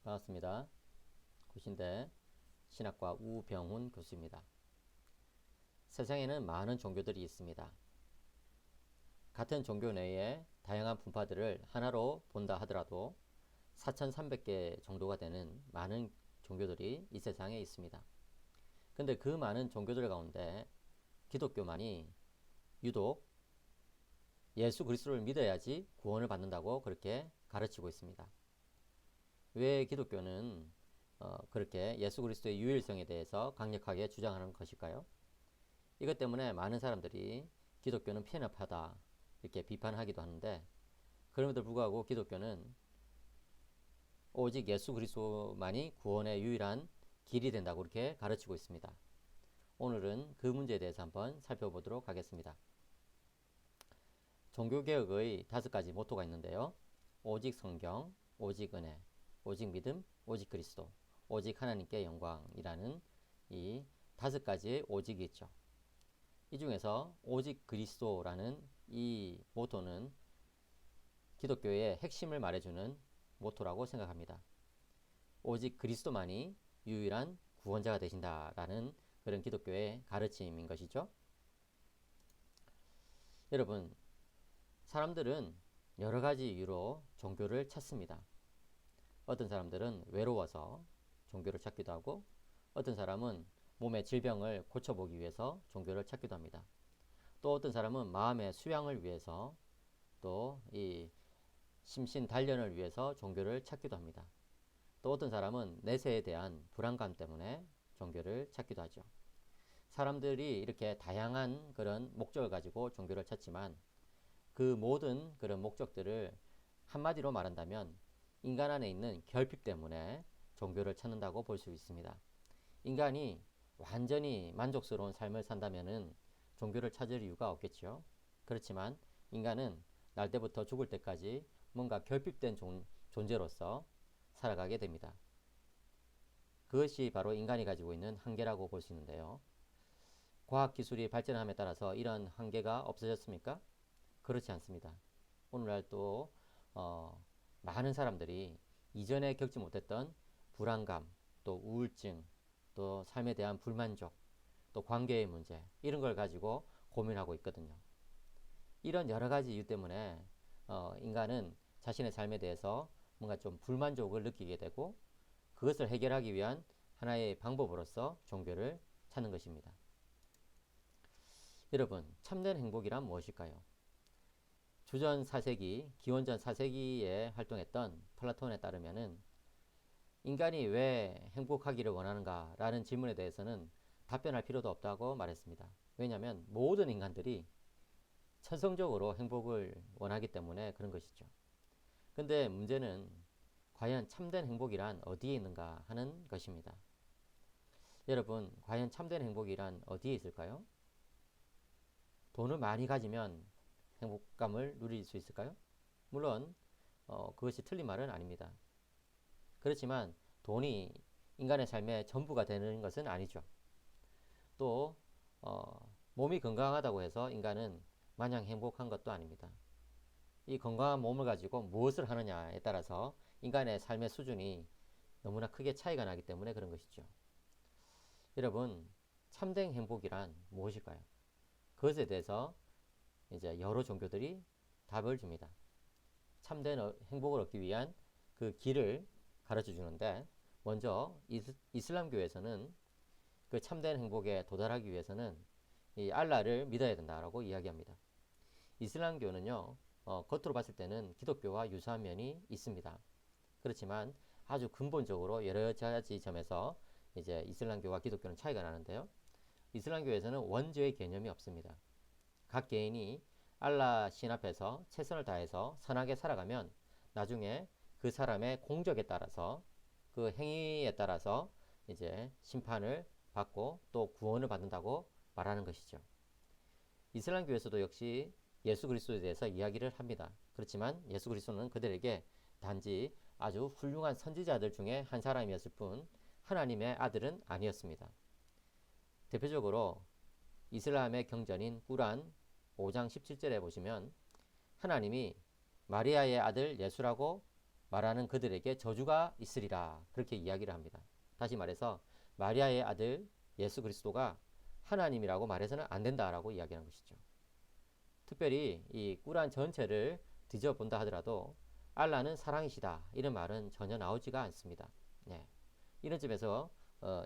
반갑습니다. 구신대 신학과 우병훈 교수입니다. 세상에는 많은 종교들이 있습니다. 같은 종교 내에 다양한 분파들을 하나로 본다 하더라도 4,300개 정도가 되는 많은 종교들이 이 세상에 있습니다. 근데 그 많은 종교들 가운데 기독교만이 유독 예수 그리스도를 믿어야지 구원을 받는다고 그렇게 가르치고 있습니다. 왜 기독교는 그렇게 예수 그리스도의 유일성에 대해서 강력하게 주장하는 것일까요? 이것 때문에 많은 사람들이 기독교는 편협하다 이렇게 비판하기도 하는데, 그럼에도 불구하고 기독교는 오직 예수 그리스도만이 구원의 유일한 길이 된다고 그렇게 가르치고 있습니다. 오늘은 그 문제에 대해서 한번 살펴보도록 하겠습니다. 종교개혁의 5가지 모토가 있는데요. 오직 성경, 오직 은혜, 오직 믿음, 오직 그리스도, 오직 하나님께 영광이라는 이 5가지의 오직이 있죠. 이 중에서 오직 그리스도라는 이 모토는 기독교의 핵심을 말해주는 모토라고 생각합니다. 오직 그리스도만이 유일한 구원자가 되신다라는 그런 기독교의 가르침인 것이죠. 여러분, 사람들은 여러 가지 이유로 종교를 찾습니다. 어떤 사람들은 외로워서 종교를 찾기도 하고, 어떤 사람은 몸의 질병을 고쳐보기 위해서 종교를 찾기도 합니다. 또 어떤 사람은 마음의 수양을 위해서, 또 이 심신 단련을 위해서 종교를 찾기도 합니다. 또 어떤 사람은 내세에 대한 불안감 때문에 종교를 찾기도 하죠. 사람들이 이렇게 다양한 그런 목적을 가지고 종교를 찾지만, 그 모든 그런 목적들을 한마디로 말한다면 인간 안에 있는 결핍 때문에 종교를 찾는다고 볼 수 있습니다. 인간이 완전히 만족스러운 삶을 산다면은 종교를 찾을 이유가 없겠죠. 그렇지만 인간은 날 때부터 죽을 때까지 뭔가 결핍된 존재로서 살아가게 됩니다. 그것이 바로 인간이 가지고 있는 한계라고 볼 수 있는데요. 과학기술이 발전함에 따라서 이런 한계가 없어졌습니까? 그렇지 않습니다. 오늘날 또 많은 사람들이 이전에 겪지 못했던 불안감, 또 우울증, 또 삶에 대한 불만족, 또 관계의 문제, 이런 걸 가지고 고민하고 있거든요. 이런 여러 가지 이유 때문에 인간은 자신의 삶에 대해서 뭔가 좀 불만족을 느끼게 되고, 그것을 해결하기 위한 하나의 방법으로서 종교를 찾는 것입니다. 여러분, 참된 행복이란 무엇일까요? 주전 4세기, 기원전 4세기에 활동했던 플라톤에 따르면은 인간이 왜 행복하기를 원하는가라는 질문에 대해서는 답변할 필요도 없다고 말했습니다. 왜냐하면 모든 인간들이 천성적으로 행복을 원하기 때문에 그런 것이죠. 근데 문제는 과연 참된 행복이란 어디에 있는가 하는 것입니다. 여러분, 과연 참된 행복이란 어디에 있을까요? 돈을 많이 가지면 행복감을 누릴 수 있을까요? 물론 그것이 틀린 말은 아닙니다. 그렇지만 돈이 인간의 삶의 전부가 되는 것은 아니죠. 또 몸이 건강하다고 해서 인간은 마냥 행복한 것도 아닙니다. 이 건강한 몸을 가지고 무엇을 하느냐에 따라서 인간의 삶의 수준이 너무나 크게 차이가 나기 때문에 그런 것이죠. 여러분, 참된 행복이란 무엇일까요? 그것에 대해서 이제 여러 종교들이 답을 줍니다. 참된 행복을 얻기 위한 그 길을 가르쳐 주는데, 먼저 이슬람교에서는 그 참된 행복에 도달하기 위해서는 이 알라를 믿어야 된다라고 이야기합니다. 이슬람교는요, 겉으로 봤을 때는 기독교와 유사한 면이 있습니다. 그렇지만 아주 근본적으로 여러 가지 점에서 이제 이슬람교와 기독교는 차이가 나는데요. 이슬람교에서는 원죄의 개념이 없습니다. 각 개인이 알라 신 앞에서 최선을 다해서 선하게 살아가면 나중에 그 사람의 공적에 따라서, 그 행위에 따라서 이제 심판을 받고 또 구원을 받는다고 말하는 것이죠. 이슬람교에서도 역시 예수 그리스도에 대해서 이야기를 합니다. 그렇지만 예수 그리스도는 그들에게 단지 아주 훌륭한 선지자들 중에 한 사람이었을 뿐 하나님의 아들은 아니었습니다. 대표적으로 이슬람의 경전인 꾸란 5장 17절에 보시면 하나님이 마리아의 아들 예수라고 말하는 그들에게 저주가 있으리라. 그렇게 이야기를 합니다. 다시 말해서 마리아의 아들 예수 그리스도가 하나님이라고 말해서는 안 된다라고 이야기하는 것이죠. 특별히 이 꾸란 전체를 뒤져본다 하더라도 알라는 사랑이시다 이런 말은 전혀 나오지가 않습니다. 네. 이런 점에서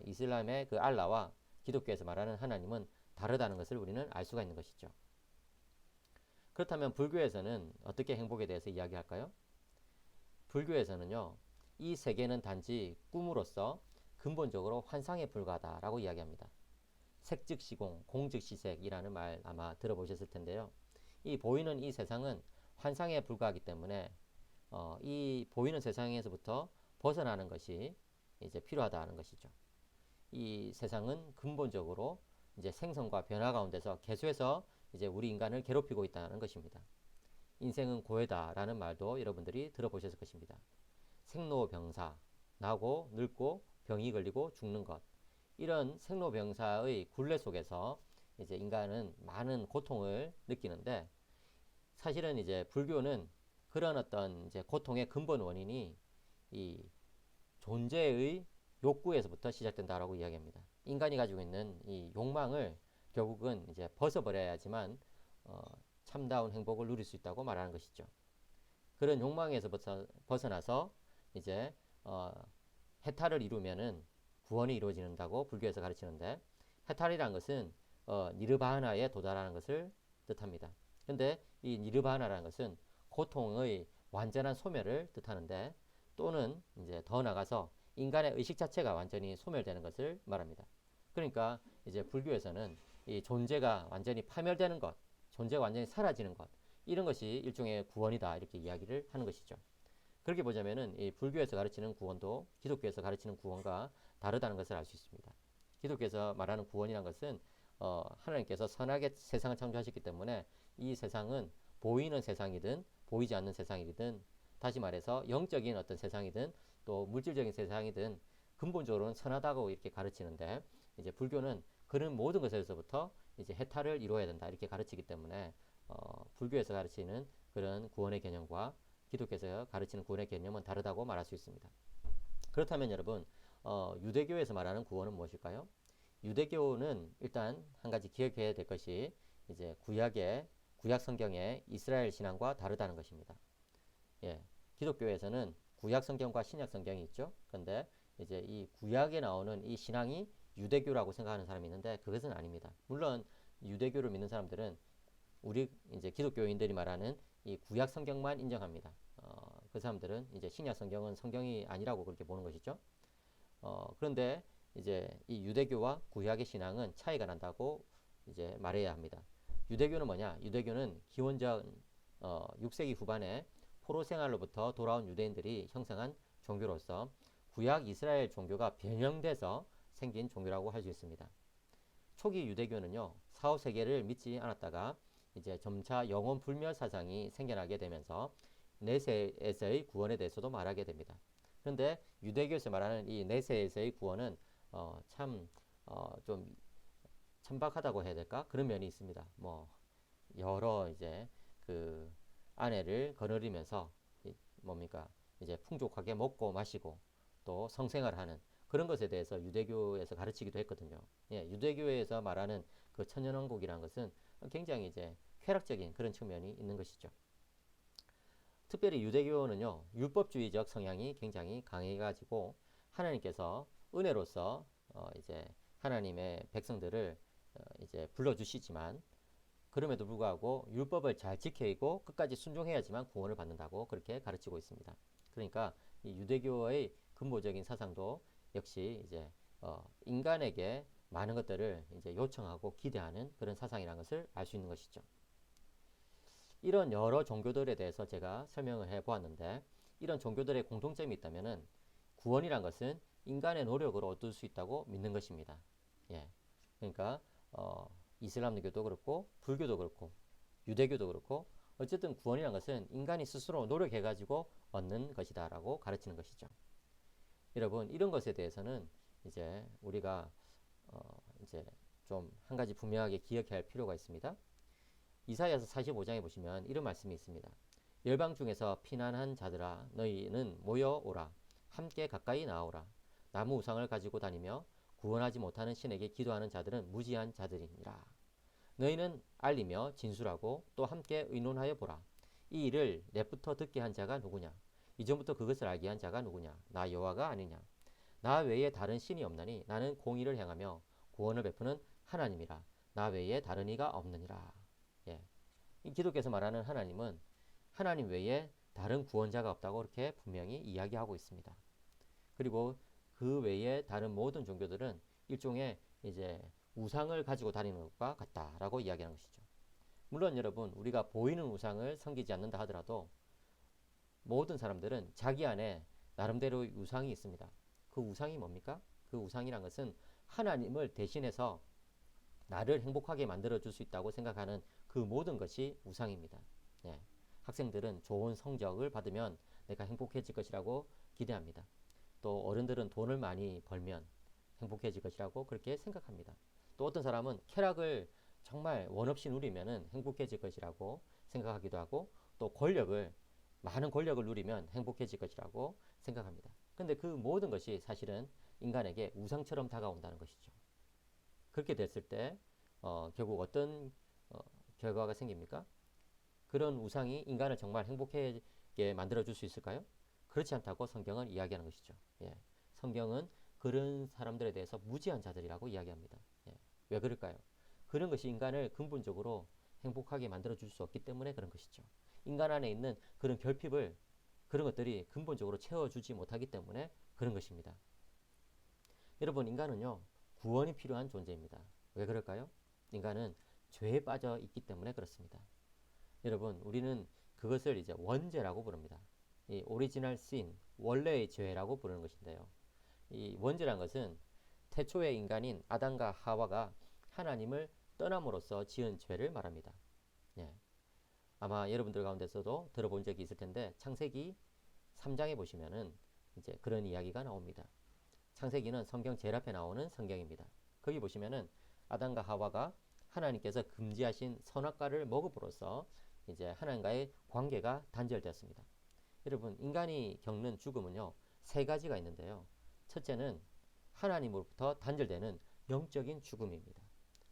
이슬람의 그 알라와 기독교에서 말하는 하나님은 다르다는 것을 우리는 알 수가 있는 것이죠. 그렇다면 불교에서는 어떻게 행복에 대해서 이야기할까요? 불교에서는요, 이 세계는 단지 꿈으로서 근본적으로 환상에 불과하다라고 이야기합니다. 색즉시공, 공즉시색이라는 말 아마 들어보셨을 텐데요. 이 보이는 이 세상은 환상에 불과하기 때문에 이 보이는 세상에서부터 벗어나는 것이 이제 필요하다는 것이죠. 이 세상은 근본적으로 이제 생성과 변화 가운데서 계속해서 이제 우리 인간을 괴롭히고 있다는 것입니다. 인생은 고해다라는 말도 여러분들이 들어보셨을 것입니다. 생로병사, 나고 늙고 병이 걸리고 죽는 것. 이런 생로병사의 굴레 속에서 이제 인간은 많은 고통을 느끼는데 사실은 이제 불교는 그런 어떤 이제 고통의 근본 원인이 이 존재의 욕구에서부터 시작된다라고 이야기합니다. 인간이 가지고 있는 이 욕망을 결국은 이제 벗어버려야지만 참다운 행복을 누릴 수 있다고 말하는 것이죠. 그런 욕망에서 벗어나서 이제 해탈을 이루면은 구원이 이루어진다고 불교에서 가르치는데 해탈이란 것은 니르바나에 도달하는 것을 뜻합니다. 근데 이 니르바나라는 것은 고통의 완전한 소멸을 뜻하는데 또는 이제 더 나가서 인간의 의식 자체가 완전히 소멸되는 것을 말합니다. 그러니까 이제 불교에서는 이 존재가 완전히 파멸되는 것, 존재가 완전히 사라지는 것, 이런 것이 일종의 구원이다 이렇게 이야기를 하는 것이죠. 그렇게 보자면은 이 불교에서 가르치는 구원도 기독교에서 가르치는 구원과 다르다는 것을 알 수 있습니다. 기독교에서 말하는 구원이라는 것은 하나님께서 선하게 세상을 창조하셨기 때문에 이 세상은 보이는 세상이든 보이지 않는 세상이든 다시 말해서 영적인 어떤 세상이든 또 물질적인 세상이든 근본적으로는 선하다고 이렇게 가르치는데 이제 불교는 그런 모든 것에서부터 이제 해탈을 이루어야 된다 이렇게 가르치기 때문에 불교에서 가르치는 그런 구원의 개념과 기독교에서 가르치는 구원의 개념은 다르다고 말할 수 있습니다. 그렇다면 여러분 유대교에서 말하는 구원은 무엇일까요? 유대교는 일단 한 가지 기억해야 될 것이 이제 구약 성경의 이스라엘 신앙과 다르다는 것입니다. 예, 기독교에서는 구약 성경과 신약 성경이 있죠. 그런데 이제 이 구약에 나오는 이 신앙이 유대교라고 생각하는 사람이 있는데 그것은 아닙니다. 물론 유대교를 믿는 사람들은 우리 이제 기독교인들이 말하는 이 구약 성경만 인정합니다. 그 사람들은 이제 신약 성경은 성경이 아니라고 그렇게 보는 것이죠. 그런데 이제 이 유대교와 구약의 신앙은 차이가 난다고 이제 말해야 합니다. 유대교는 뭐냐? 유대교는 기원전 6세기 후반에 포로 생활로부터 돌아온 유대인들이 형성한 종교로서 구약 이스라엘 종교가 변형돼서 생긴 종교라고 할 수 있습니다. 초기 유대교는요, 4, 5세계를 믿지 않았다가 이제 점차 영혼 불멸 사상이 생겨나게 되면서 내세에서의 구원에 대해서도 말하게 됩니다. 그런데 유대교에서 말하는 이 내세에서의 구원은 좀 천박하다고 해야 될까? 그런 면이 있습니다. 뭐 여러 이제 그 아내를 거느리면서 뭡니까? 이제 풍족하게 먹고 마시고 또 성생활하는 그런 것에 대해서 유대교에서 가르치기도 했거든요. 예, 유대교에서 말하는 그 천연왕국이라는 것은 굉장히 이제 쾌락적인 그런 측면이 있는 것이죠. 특별히 유대교는요, 율법주의적 성향이 굉장히 강해가지고 하나님께서 은혜로서 이제 하나님의 백성들을 이제 불러주시지만 그럼에도 불구하고 율법을 잘 지키고 끝까지 순종해야지만 구원을 받는다고 그렇게 가르치고 있습니다. 그러니까 이 유대교의 근본적인 사상도 역시 이제 인간에게 많은 것들을 이제 요청하고 기대하는 그런 사상이라는 것을 알 수 있는 것이죠. 이런 여러 종교들에 대해서 제가 설명을 해 보았는데 이런 종교들의 공통점이 있다면은 구원이란 것은 인간의 노력으로 얻을 수 있다고 믿는 것입니다. 예. 그러니까 이슬람교도 그렇고 불교도 그렇고 유대교도 그렇고 어쨌든 구원이란 것은 인간이 스스로 노력해 가지고 얻는 것이다라고 가르치는 것이죠. 여러분 이런 것에 대해서는 이제 우리가 이제 좀 한 가지 분명하게 기억해야 할 필요가 있습니다. 이사야서 45장에 보시면 이런 말씀이 있습니다. 열방 중에서 피난한 자들아 너희는 모여오라. 함께 가까이 나아오라. 나무 우상을 가지고 다니며 구원하지 못하는 신에게 기도하는 자들은 무지한 자들이니라. 너희는 알리며 진술하고 또 함께 의논하여 보라. 이 일을 넷부터 듣게 한 자가 누구냐? 이전부터 그것을 알게 한 자가 누구냐? 나 여호와가 아니냐? 나 외에 다른 신이 없나니 나는 공의를 행하며 구원을 베푸는 하나님이라. 나 외에 다른 이가 없느니라. 예. 이 기독교에서 말하는 하나님은 하나님 외에 다른 구원자가 없다고 이렇게 분명히 이야기하고 있습니다. 그리고 그 외에 다른 모든 종교들은 일종의 이제 우상을 가지고 다니는 것과 같다라고 이야기하는 것이죠. 물론 여러분, 우리가 보이는 우상을 섬기지 않는다 하더라도 모든 사람들은 자기 안에 나름대로의 우상이 있습니다. 그 우상이 뭡니까? 그 우상이란 것은 하나님을 대신해서 나를 행복하게 만들어 줄 수 있다고 생각하는 그 모든 것이 우상입니다. 예. 학생들은 좋은 성적을 받으면 내가 행복해질 것이라고 기대합니다. 또 어른들은 돈을 많이 벌면 행복해질 것이라고 그렇게 생각합니다. 또 어떤 사람은 쾌락을 정말 원 없이 누리면 행복해질 것이라고 생각하기도 하고, 또 많은 권력을 누리면 행복해질 것이라고 생각합니다. 근데 그 모든 것이 사실은 인간에게 우상처럼 다가온다는 것이죠. 그렇게 됐을 때 결국 어떤 결과가 생깁니까? 그런 우상이 인간을 정말 행복하게 만들어줄 수 있을까요? 그렇지 않다고 성경은 이야기하는 것이죠. 예. 성경은 그런 사람들에 대해서 무지한 자들이라고 이야기합니다. 예. 왜 그럴까요? 그런 것이 인간을 근본적으로 행복하게 만들어줄 수 없기 때문에 그런 것이죠. 인간 안에 있는 그런 결핍을, 그런 것들이 근본적으로 채워주지 못하기 때문에 그런 것입니다. 여러분, 인간은요, 구원이 필요한 존재입니다. 왜 그럴까요? 인간은 죄에 빠져 있기 때문에 그렇습니다. 여러분, 우리는 그것을 이제 원죄라고 부릅니다. 이 오리지널 신, 원래의 죄라고 부르는 것인데요. 이 원죄란 것은 태초의 인간인 아담과 하와가 하나님을 떠남으로써 지은 죄를 말합니다. 예. 아마 여러분들 가운데서도 들어본 적이 있을 텐데, 창세기 3장에 보시면은 이제 그런 이야기가 나옵니다. 창세기는 성경 제일 앞에 나오는 성경입니다. 거기 보시면은 아담과 하와가 하나님께서 금지하신 선악과를 먹음으로써 이제 하나님과의 관계가 단절되었습니다. 여러분, 인간이 겪는 죽음은요, 세 가지가 있는데요. 첫째는 하나님으로부터 단절되는 영적인 죽음입니다.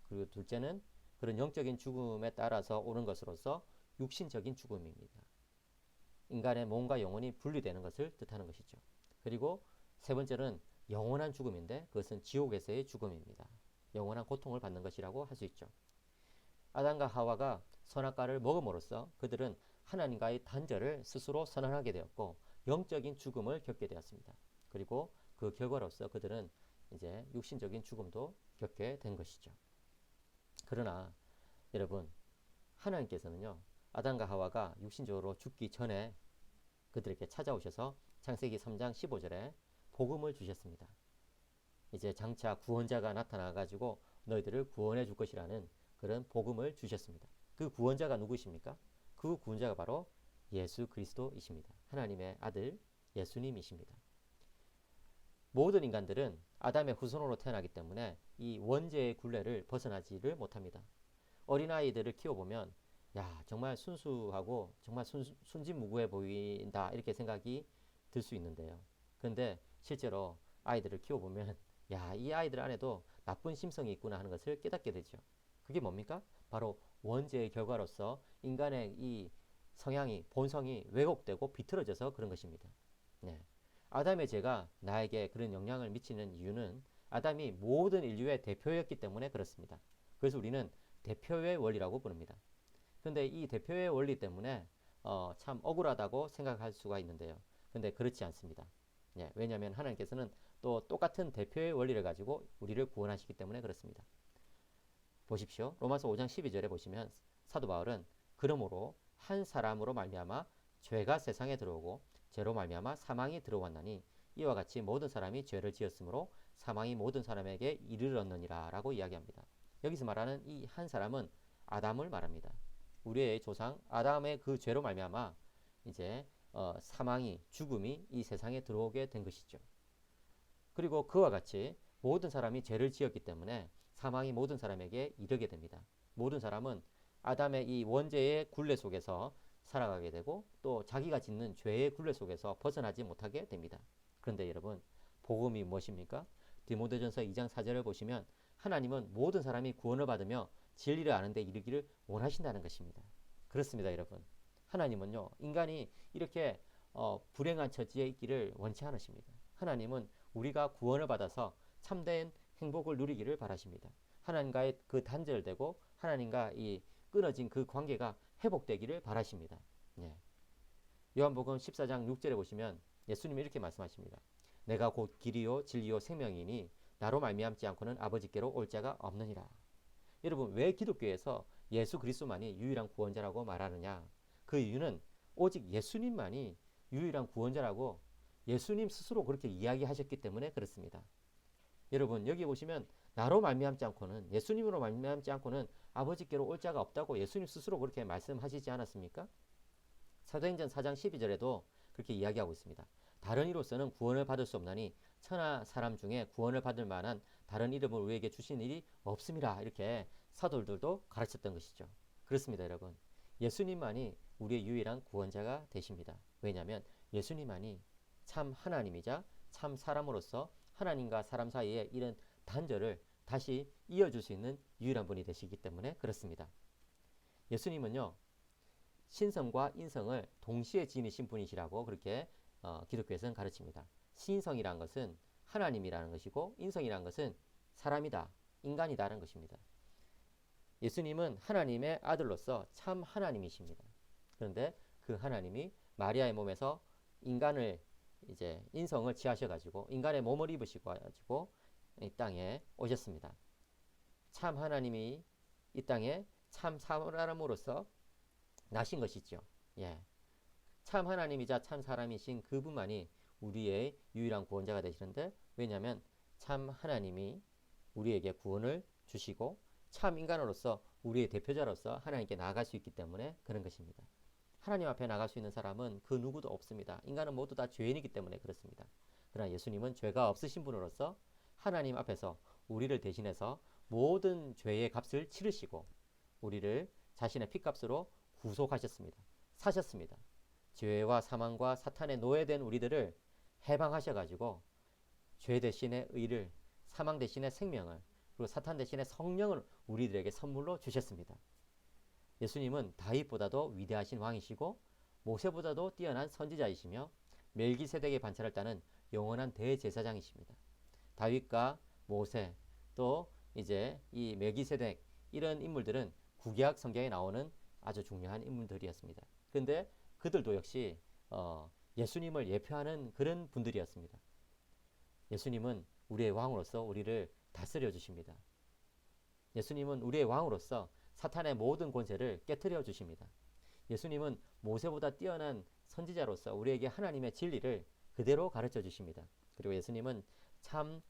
그리고 둘째는 그런 영적인 죽음에 따라서 오는 것으로서 육신적인 죽음입니다. 인간의 몸과 영혼이 분리되는 것을 뜻하는 것이죠. 그리고 세 번째는 영원한 죽음인데 그것은 지옥에서의 죽음입니다. 영원한 고통을 받는 것이라고 할 수 있죠. 아담과 하와가 선악과를 먹음으로써 그들은 하나님과의 단절을 스스로 선언하게 되었고 영적인 죽음을 겪게 되었습니다. 그리고 그 결과로서 그들은 이제 육신적인 죽음도 겪게 된 것이죠. 그러나 여러분, 하나님께서는요, 아담과 하와가 육신적으로 죽기 전에 그들에게 찾아오셔서 창세기 3장 15절에 복음을 주셨습니다. 이제 장차 구원자가 나타나가지고 너희들을 구원해 줄 것이라는 그런 복음을 주셨습니다. 그 구원자가 누구십니까? 그 구원자가 바로 예수 그리스도이십니다. 하나님의 아들 예수님이십니다. 모든 인간들은 아담의 후손으로 태어나기 때문에 이 원죄의 굴레를 벗어나지를 못합니다. 어린아이들을 키워보면 야, 정말 순수하고 정말 순진무구해 보인다, 이렇게 생각이 들 수 있는데요. 그런데 실제로 아이들을 키워보면 야, 이 아이들 안에도 나쁜 심성이 있구나 하는 것을 깨닫게 되죠. 그게 뭡니까? 바로 원죄의 결과로서 인간의 이 성향이, 본성이 왜곡되고 비틀어져서 그런 것입니다. 네. 아담의 죄가 나에게 그런 영향을 미치는 이유는 아담이 모든 인류의 대표였기 때문에 그렇습니다. 그래서 우리는 대표의 원리라고 부릅니다. 그런데 이 대표의 원리 때문에 참 억울하다고 생각할 수가 있는데요. 근데 그렇지 않습니다. 예, 왜냐하면 하나님께서는 또 똑같은 대표의 원리를 가지고 우리를 구원하시기 때문에 그렇습니다. 보십시오. 로마서 5장 12절에 보시면 사도 바울은 그러므로 한 사람으로 말미암아 죄가 세상에 들어오고 죄로 말미암아 사망이 들어왔나니 이와 같이 모든 사람이 죄를 지었으므로 사망이 모든 사람에게 이르렀느니라 라고 이야기합니다. 여기서 말하는 이 한 사람은 아담을 말합니다. 우리의 조상 아담의 그 죄로 말미암아 이제 사망이, 죽음이 이 세상에 들어오게 된 것이죠. 그리고 그와 같이 모든 사람이 죄를 지었기 때문에 사망이 모든 사람에게 이르게 됩니다. 모든 사람은 아담의 이 원죄의 굴레 속에서 살아가게 되고 또 자기가 짓는 죄의 굴레 속에서 벗어나지 못하게 됩니다. 그런데 여러분, 복음이 무엇입니까? 디모데전서 2장 4절을 보시면 하나님은 모든 사람이 구원을 받으며 진리를 아는 데 이르기를 원하신다는 것입니다. 그렇습니다, 여러분. 하나님은요, 인간이 이렇게 불행한 처지에 있기를 원치 않으십니다. 하나님은 우리가 구원을 받아서 참된 행복을 누리기를 바라십니다. 하나님과의 그 단절되고 하나님과 이 끊어진 그 관계가 회복되기를 바라십니다. 예. 요한복음 14장 6절에 보시면 예수님이 이렇게 말씀하십니다. 내가 곧 길이요 진리요 생명이니 나로 말미암지 않고는 아버지께로 올 자가 없느니라. 여러분, 왜 기독교에서 예수 그리스도만이 유일한 구원자라고 말하느냐? 그 이유는 오직 예수님만이 유일한 구원자라고 예수님 스스로 그렇게 이야기하셨기 때문에 그렇습니다. 여러분, 여기 보시면 나로 말미암지 않고는, 예수님으로 말미암지 않고는 아버지께로 올 자가 없다고 예수님 스스로 그렇게 말씀하시지 않았습니까? 사도행전 4장 12절에도 그렇게 이야기하고 있습니다. 다른 이로서는 구원을 받을 수 없나니 천하 사람 중에 구원을 받을 만한 다른 이름을 우리에게 주신 일이 없음이라, 이렇게 사도들도 가르쳤던 것이죠. 그렇습니다, 여러분. 예수님만이 우리의 유일한 구원자가 되십니다. 왜냐하면 예수님만이 참 하나님이자 참 사람으로서 하나님과 사람 사이에 이런 단절을 다시 이어줄 수 있는 유일한 분이 되시기 때문에 그렇습니다. 예수님은요, 신성과 인성을 동시에 지니신 분이시라고 그렇게 기독교에서는 가르칩니다. 신성이란 것은 하나님이라는 것이고 인성이란 것은 사람이다, 인간이다라는 것입니다. 예수님은 하나님의 아들로서 참 하나님이십니다. 그런데 그 하나님이 마리아의 몸에서 인간을 이제 인성을 취하셔가지고 인간의 몸을 입으시고 가지고 이 땅에 오셨습니다. 참 하나님이 이 땅에 참 사람으로서 나신 것이죠. 예. 참 하나님이자 참 사람이신 그분만이 우리의 유일한 구원자가 되시는데, 왜냐하면 참 하나님이 우리에게 구원을 주시고 참 인간으로서 우리의 대표자로서 하나님께 나아갈 수 있기 때문에 그런 것입니다. 하나님 앞에 나갈 수 있는 사람은 그 누구도 없습니다. 인간은 모두 다 죄인이기 때문에 그렇습니다. 그러나 예수님은 죄가 없으신 분으로서 하나님 앞에서 우리를 대신해서 모든 죄의 값을 치르시고 우리를 자신의 피값으로 구속하셨습니다. 사셨습니다. 죄와 사망과 사탄의 노예된 우리들을 해방하셔가지고 죄 대신의 의를, 사망 대신의 생명을, 그리고 사탄 대신의 성령을 우리들에게 선물로 주셨습니다. 예수님은 다윗보다도 위대하신 왕이시고 모세보다도 뛰어난 선지자이시며 멜기세덱의 반차를 따는 영원한 대제사장이십니다. 다윗과 모세, 또 이제 이 멜기세덱, 이런 인물들은 구약 성경에 나오는 아주 중요한 인물들이었습니다. 그런데 그들도 역시 예수님을 예표하는 그런 분들이었습니다. 예수님은 우리의 왕으로서 우리를 다스려 주십니다. 예수님은 우리의 왕으로서 사탄의 모든 권세를 깨트려 주십니다. 예수님은 모세보다 뛰어난 선지자로서 우리에게 하나님의 진리를 그대로 가르쳐 주십니다. 그리고 예수님은 참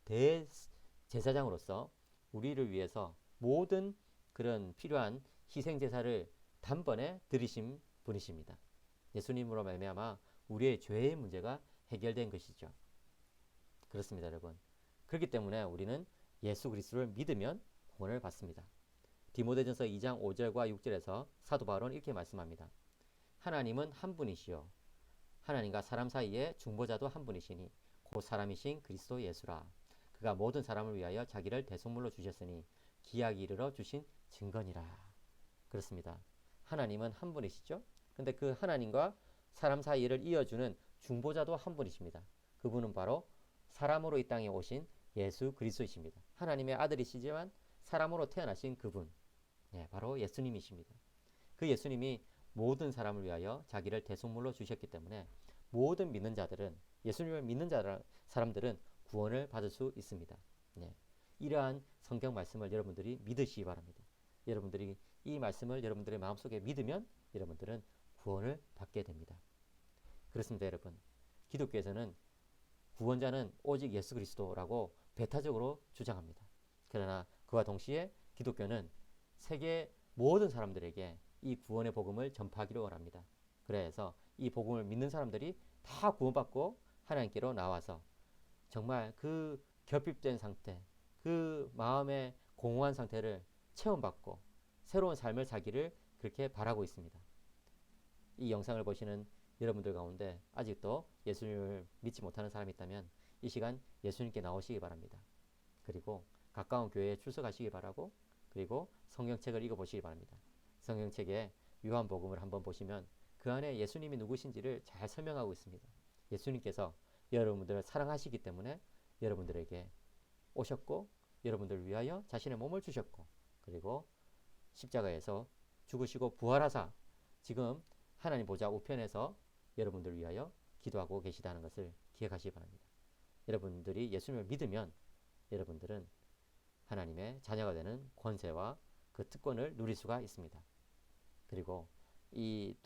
대제사장으로서 우리를 위해서 모든 그런 필요한 희생제사를 단번에 드리신 분이십니다. 예수님으로 말미암아 우리의 죄의 문제가 해결된 것이죠. 그렇습니다, 여러분. 그렇기 때문에 우리는 예수 그리스도를 믿으면 구원을 받습니다. 디모데전서 2장 5절과 6절에서 사도 바울은 이렇게 말씀합니다. 하나님은 한 분이시요 하나님과 사람 사이에 중보자도 한 분이시니 곧 사람이신 그리스도 예수라. 그가 모든 사람을 위하여 자기를 대속물로 주셨으니 기약이 이르러 주신 증거니라. 그렇습니다. 하나님은 한 분이시죠. 근데 그 하나님과 사람 사이를 이어주는 중보자도 한 분이십니다. 그분은 바로 사람으로 이 땅에 오신 예수 그리스도이십니다. 하나님의 아들이시지만 사람으로 태어나신 그분, 바로 예수님이십니다. 그 예수님이 모든 사람을 위하여 자기를 대속물로 주셨기 때문에 모든 믿는 자들은, 예수님을 믿는 사람들은 구원을 받을 수 있습니다. 이러한 성경 말씀을 여러분들이 믿으시기 바랍니다. 여러분들이 이 말씀을 여러분들의 마음속에 믿으면 여러분들은 구원을 받게 됩니다. 그렇습니다, 여러분. 기독교에서는 구원자는 오직 예수 그리스도라고 배타적으로 주장합니다. 그러나 그와 동시에 기독교는 세계 모든 사람들에게 이 구원의 복음을 전파하기를 원합니다. 그래서 이 복음을 믿는 사람들이 다 구원받고 하나님께로 나와서 정말 그 결핍된 상태, 그 마음의 공허한 상태를 체험받고 새로운 삶을 살기를 그렇게 바라고 있습니다. 이 영상을 보시는 여러분들 가운데 아직도 예수님을 믿지 못하는 사람이 있다면 이 시간 예수님께 나오시기 바랍니다. 그리고 가까운 교회에 출석하시기 바라고, 그리고 성경책을 읽어보시기 바랍니다. 성경책에 요한복음을 한번 보시면 그 안에 예수님이 누구신지를 잘 설명하고 있습니다. 예수님께서 여러분들을 사랑하시기 때문에 여러분들에게 오셨고, 여러분들을 위하여 자신의 몸을 주셨고, 그리고 십자가에서 죽으시고 부활하사 지금 하나님 보좌 우편에서 여러분들을 위하여 기도하고 계시다는 것을 기억하시기 바랍니다. 여러분들이 예수님을 믿으면 여러분들은 하나님의 자녀가 되는 권세와 그 특권을 누릴 수가 있습니다. 그리고 이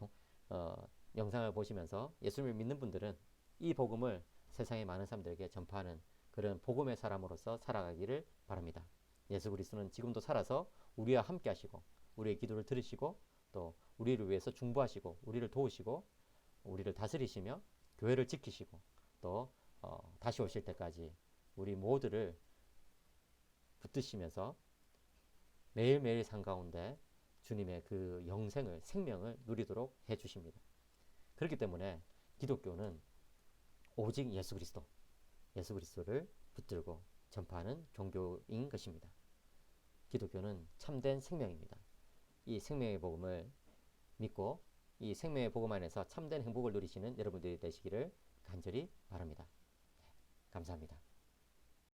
영상을 보시면서 예수님을 믿는 분들은 이 복음을 세상의 많은 사람들에게 전파하는 그런 복음의 사람으로서 살아가기를 바랍니다. 예수 그리스도는 지금도 살아서 우리와 함께 하시고, 우리의 기도를 들으시고, 또 우리를 위해서 중보하시고, 우리를 도우시고, 우리를 다스리시며 교회를 지키시고, 또 다시 오실 때까지 우리 모두를 붙드시면서 매일매일 삶 가운데 주님의 그 영생을, 생명을 누리도록 해주십니다. 그렇기 때문에 기독교는 오직 예수 그리스도를 붙들고 전파하는 종교인 것입니다. 기독교는 참된 생명입니다. 이 생명의 복음을 믿고 이 생명의 복음 안에서 참된 행복을 누리시는 여러분들이 되시기를 간절히 바랍니다. 감사합니다.